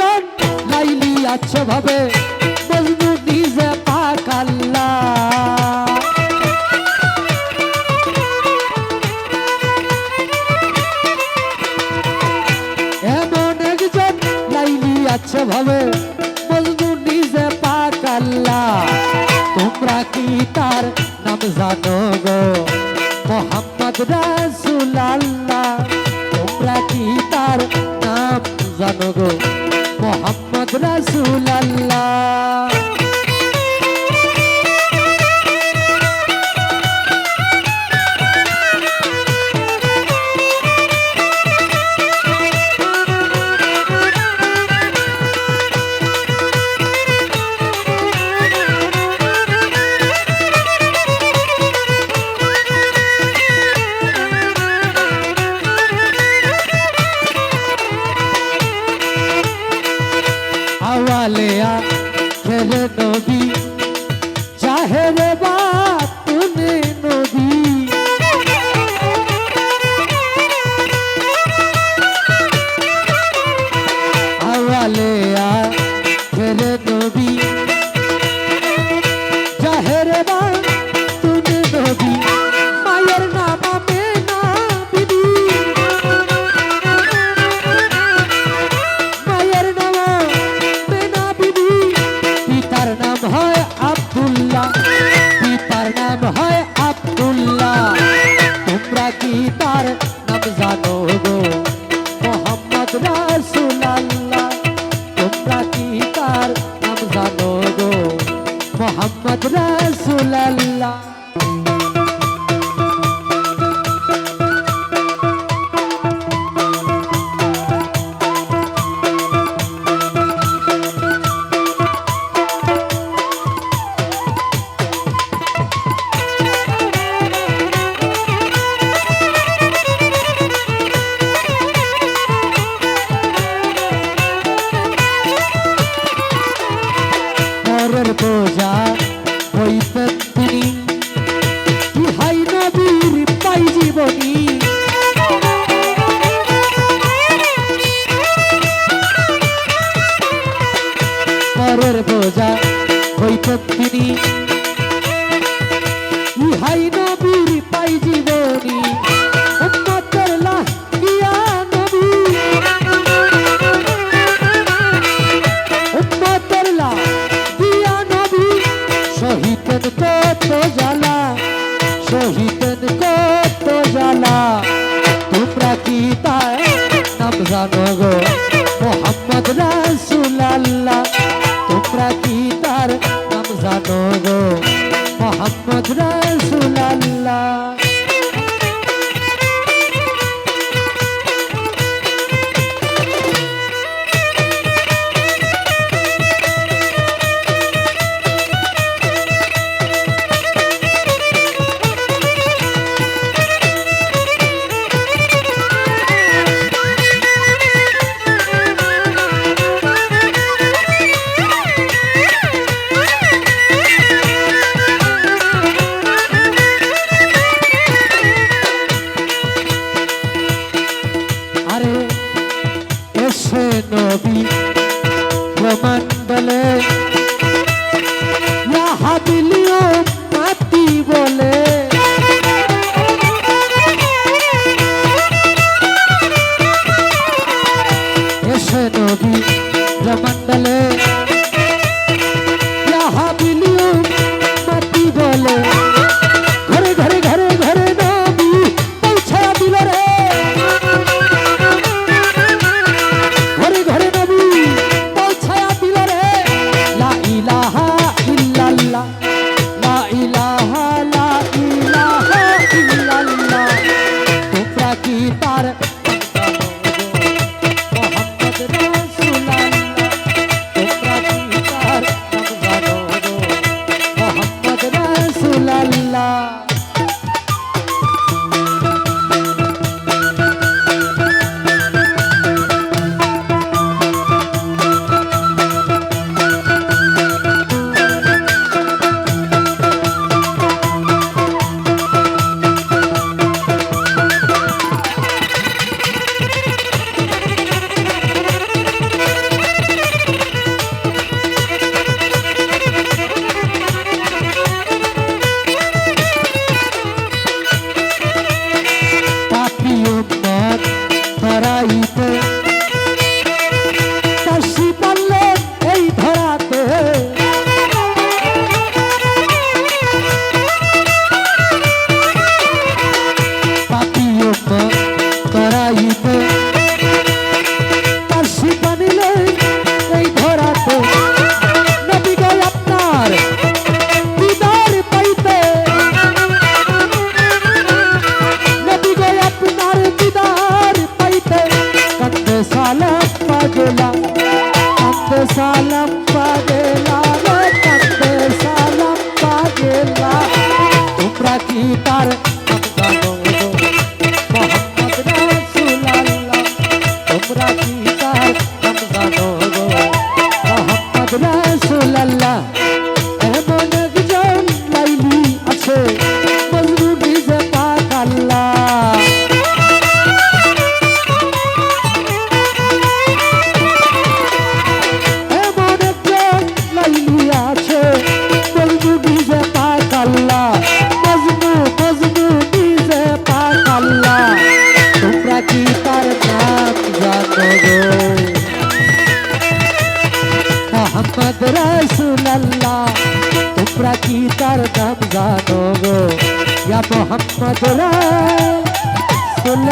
একজন লাইলি আছো ভাবে মজনু নিজে পাক আল্লাহ এমন একজন লাইলি আছো ভাবে মজনু নিজে পাক আল্লাহ তোমরা কি তার নাম জানো গো মোহাম্মদ রাসূল আল্লাহ তোমরা কি তার নাম জানো গো মোহাম্মদ রাসূল আল্লাহ আওয়ালিয়া খেলে নবী জাহেরে বাতুনে নবী আওয়ালিয়া খেলে নবী জাহেরে বাতুনে নবী মায়ের নাম আমেনা বিবি মায়ের নাম পিতার নাম হয় আব্দুল্লাহ পিতার নাম হয় আব্দুল্লাহ তোমরা কি তার নাম জানো গো মোহাম্মদ রাসূল আল্লাহ তোমরা কি তার নাম জানো গো মোহাম্মদ রাসূল আল্লাহ বোঝা হইতেন তিনি ইহাই নবীর পাই জীবনী পরের বোঝা হইতেন তিনি ইহাই নবীর পাই জীবনী উম্মতের লাহিয়া নবী উম্মতের শহীদেন কত জ্বালা শহীদেন কত জ্বালা তোমরা কি তার নাম জানো গো মোহাম্মদ রাসূল আল্লাহ তোমরা কি তার নাম জানো গো মোহাম্মদ রাসূল আল্লাহ নবী প্রমণ্ডলে হাবিলিও মাতি বলে এসে নবী প্রমণ্ডলে হাবিলিও মাতি বলে ঘরে ঘরে ঘরে ঘরে নবী পৌঁছা দিল রে তোমরা সালাম পাগেলা রে কান্দে সালাম পাগেলা তোমরা কি তার নাম জানো গো মোহাম্মদ রাসূলুল্লাহ তোমরা কি তার নাম জানো গো মোহাম্মদ রাসূলুল্লাহ এমন একজন লাইলি আছে মজনু নিজে পাক আল্লাহ এমন একজন লাইলি আছে মজনু নিজে পাক আল্লাহ মজনু নিজে পাক আল্লাহ তোমরা কি তার নাম জানো গো মোহাম্মদ রাসূলুল্লাহ তোমরা কি তার নাম জানো গো ইয়া মোহাম্মদ রাসূলুল্লাহ